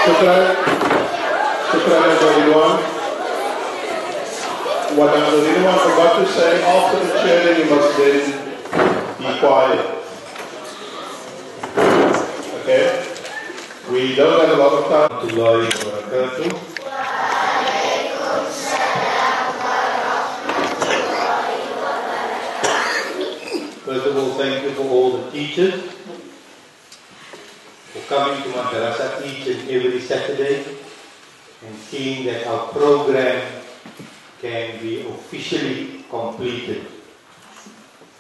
Shukran everyone. What anyone forgot to say, after the cheering you must then be quiet. Okay? We don't have a lot of time to lie for a curfew. First of all, thank you for all the teachers for coming to Madrasa each and every Saturday and seeing that our program can be officially completed.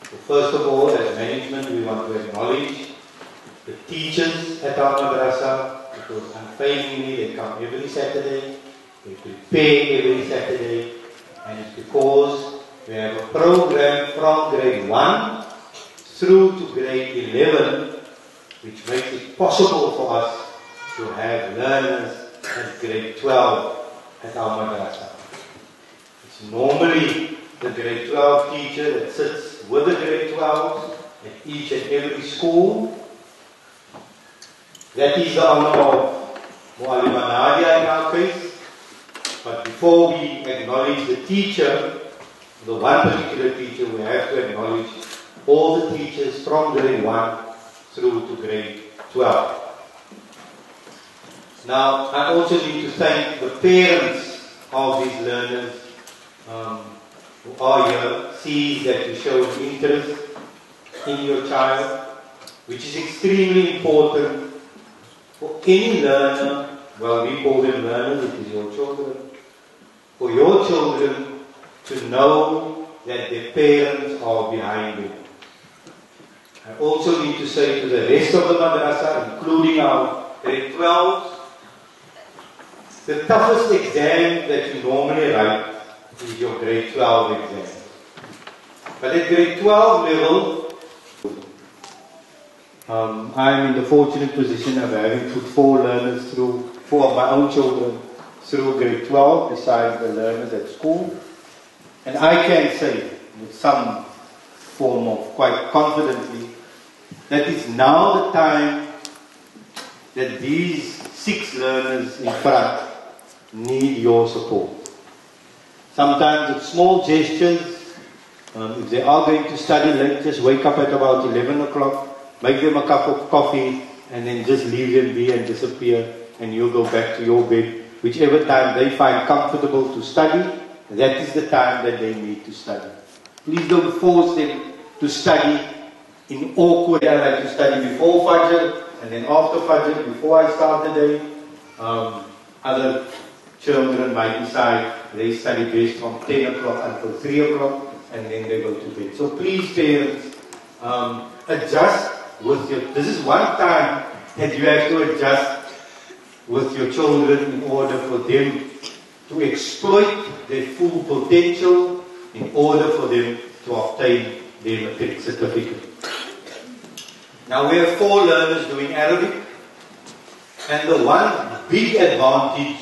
So first of all, as management, we want to acknowledge the teachers at our Madrasa, because unfailingly they come every Saturday, they prepare every Saturday, and it's because we have a program from grade 1 through to grade 11, which makes it possible for us to have learners at grade 12 at our Madrasa. It's normally the grade 12 teacher that sits with the grade 12s at each and every school. That is the honor of Mu'allima Nadia in our case. But before we acknowledge the teacher, the one particular teacher, we have to acknowledge all the teachers from grade 1 through to grade 12. Now, I also need to thank the parents of these learners who are here, sees that you show interest in your child, which is extremely important for any learner. Well, we call them learners, it is your children. For your children to know that their parents are behind you. I also need to say to the rest of the Madrasa, including our grade 12s, the toughest exam that you normally write is your grade 12 exam. But at grade 12 level, I'm in the fortunate position of having put 4 learners through, 4 of my own children through grade 12, besides the learners at school. And I can say, with some form of quite confidently, that it's now the time that these 6 learners in front need your support. Sometimes it's small gestures. If they are going to study late, just wake up at about 11 o'clock, make them a cup of coffee, and then just leave them be and disappear, and you'll go back to your bed. Whichever time they find comfortable to study, that is the time that they need to study. Please don't force them to study in awkward. I like to study before Fajr, and then after Fajr, before I start the day. Other children might decide they study best from 10 o'clock until 3 o'clock, and then they go to bed. So please, parents, adjust with your, this is one time that you have to adjust with your children in order for them to exploit their full potential, in order for them to obtain their matric certificate. Now we have 4 learners doing Arabic, and the one big advantage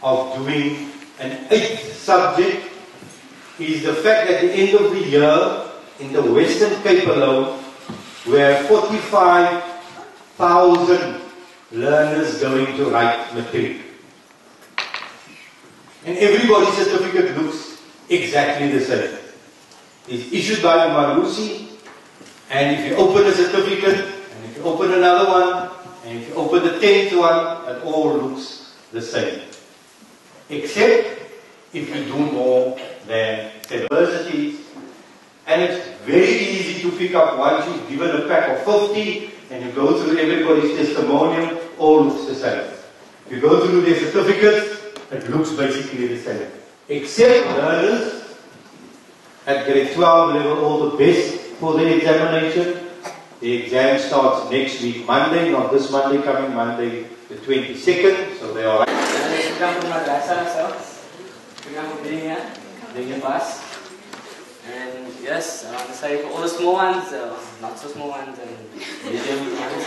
of doing an 8th subject is the fact that at the end of the year, in the Western Cape alone, we have 45,000 learners going to write matric. And everybody's certificate looks exactly the same. It's issued by Umarusi, and if you open a certificate, and if you open another one, and if you open the 10th one, it all looks the same. Except if you do more than universities. And it's very easy to pick up once you've given a pack of 50, and you go through everybody's testimonial, all looks the same. If you go through their certificates, it looks basically the same. Except learners at grade 12 level, all the best for the examination. The exam starts next week, Monday, not this Monday, coming Monday, the 22nd. So they are. We come from Madrasa ourselves. We come from being here, doing your pass. And yes, I want to say for all the small ones, not so small ones, and medium ones.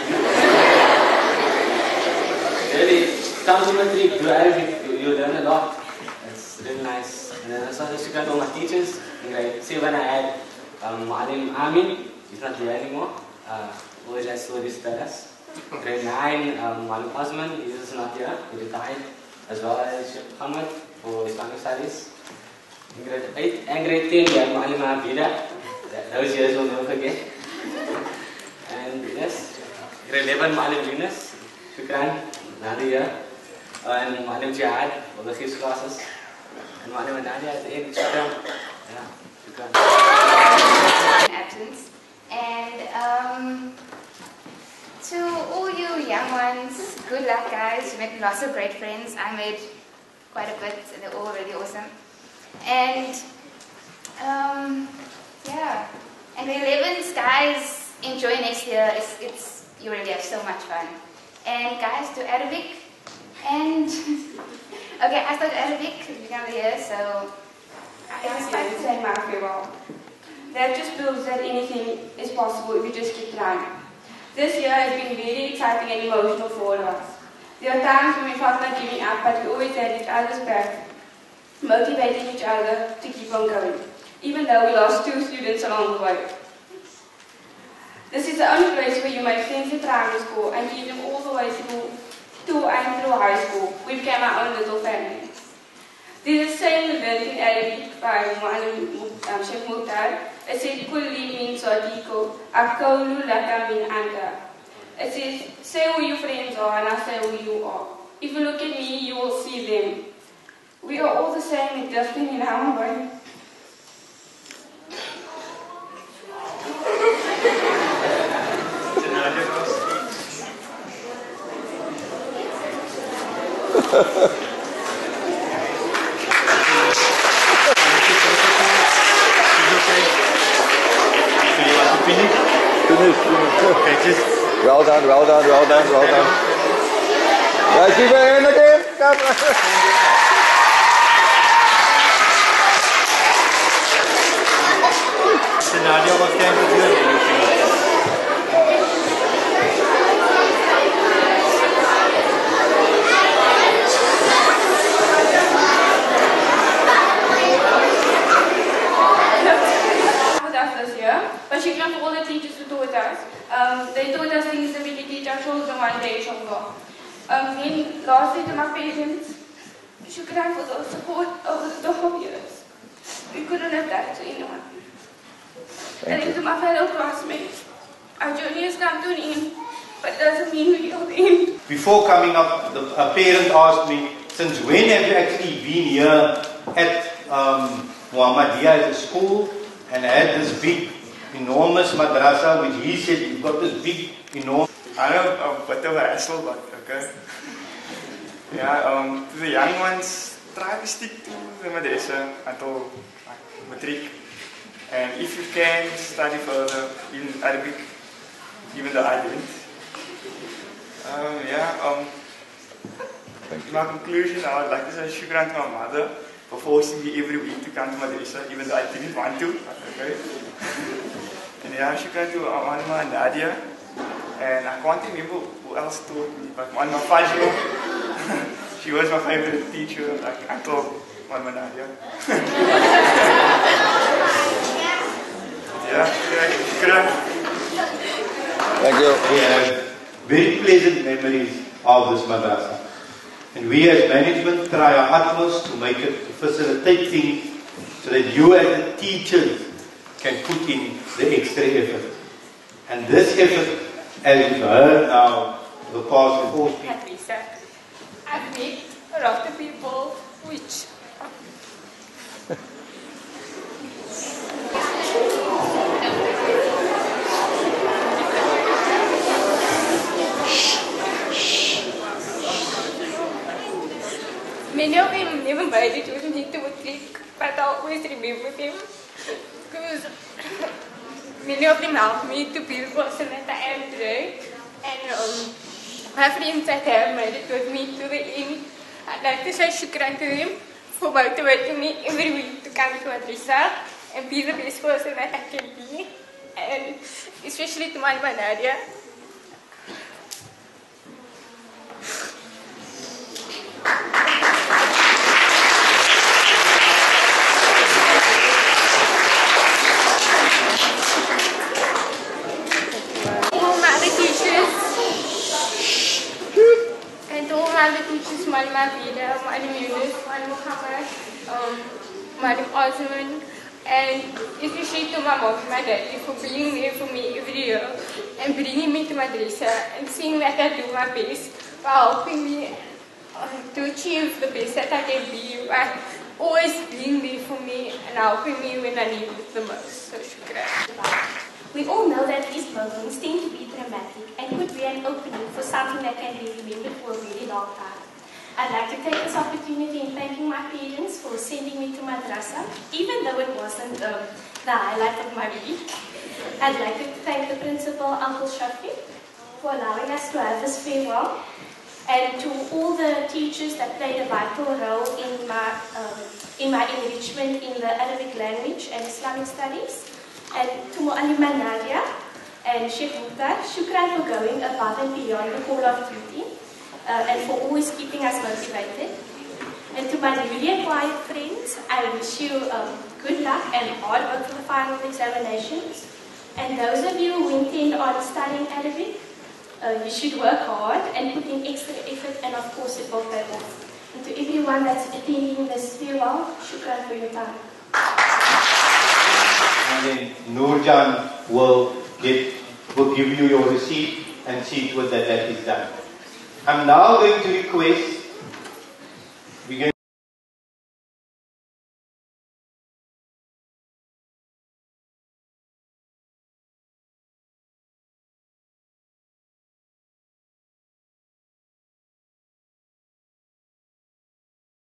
Really, come to matric, do Arabic, you learn a lot. It's really nice. And then also just to come to all my teachers. In grade 7 I had Mu'allim Amin, he's not here anymore. Always has stories to tell us. Grade 9, Malu Osman, he is not here, he retired, as well as Sheikh Muhammad for Islamic Studies. In grade 8 and grade 10, we have Malim Abida. Those years will never forget. And yes, grade 11, Malim Yunus, Shukran, another year. And Malim Jihad for the 5th classes. And Malim Nadia at the end, Shukran. Yeah, Shukran. Absence. And to all you young ones, good luck guys. You made lots of great friends. I made quite a bit and they're all really awesome. And yeah, and the 11s guys, enjoy next year. You really have so much fun. And guys, to Arabic. And okay, I started Arabic at the beginning of the year, so It's time to say my farewell. That just proves that anything is possible if you just keep trying. This year has been very exciting and emotional for all of us. There are times when we felt like giving up, but we always had each other's back, motivating each other to keep on going, even though we lost 2 students along the way. This is the only place where you make friends in primary school and keep them all the way through and through high school. We became our own little family. This is saying we learned in Arabic by Sheikh Muhtar. It says, Kulli min sadiqo, akawlu laka min anta. It says, say who your friends are and I say who you are. If you look at me, you will see them. We are all the same and different in our way. Finish. Okay, just Well done. Let's give it in again. Come on. Nadia was going to do anything. With us this year, but she came to all the teachers who taught us. They taught us things that we can teach our children one day, inshallah. Then lastly to my parents, shukran for the support over the whole years. We couldn't have done it to anyone. And then to my fellow classmates, our journey has come to an end, but it doesn't mean we are the end. Before coming up, a parent asked me, since when have you actually been here at Muhammadiyah as a school and had this big, enormous madrasa, which he said, you've got this big, enormous... I know a bit of a hassle, but okay. Yeah, to the young ones, try to stick to the madrasa until matric. And if you can, study further in Arabic, even though I didn't. In my conclusion, I would like to say shukran to my mother for forcing me every week to come to madrasa, even though I didn't want to. Okay. And yeah, shukran to Malama and Nadia. And I can't remember who else taught me, but Malama Fajro, she was my favorite teacher, like until Malama Nadia. Yeah, shukran. Thank you. We have very pleasant memories of this madrasa. And we as management try our utmost to make it, to facilitate things so that you as the teachers can put in the extra effort. And this effort, as you've heard now, the past before speak. Patricia, I've met a lot of people which many of them never made it with me to matric, but I always remember them because many of them helped me to be the person that I am today. And my friends that have made it with me to the end, I'd like to say shukran to them for motivating me every week to come to madrasa and be the best person that I can be. And especially to my Nadia. my other teachers, Malim Abida, Malim Yunus, Malim Muhammad, Malim Osman, and especially to my mom and my daddy for being there for me every year and bringing me to madrasa and seeing that I do my best for helping me to achieve the best that I can be, by always being there for me and helping me when I need it the most. So shukran. We all know that these moments tend to be dramatic and could be an opening for something that can be remembered for a really long time. I'd like to take this opportunity in thanking my parents for sending me to madrasa, even though it wasn't the highlight of my week. I'd like to thank the principal, Uncle Shafi, for allowing us to have this farewell, and to all the teachers that played a vital role in my enrichment in the Arabic language and Islamic studies, and to Mu'allima Nadia and Sheikh Mukhtar, shukran for going above and beyond the call of duty. And for always keeping us motivated. And to my newly acquired friends, I wish you good luck and hard work for the final examinations. And those of you who intend on studying Arabic, you should work hard and put in extra effort, and of course it will pay off. And to everyone that's attending this farewell, shukran for your time. And then Nurjan will give you your receipt and see to it that that is done. I'm now going to request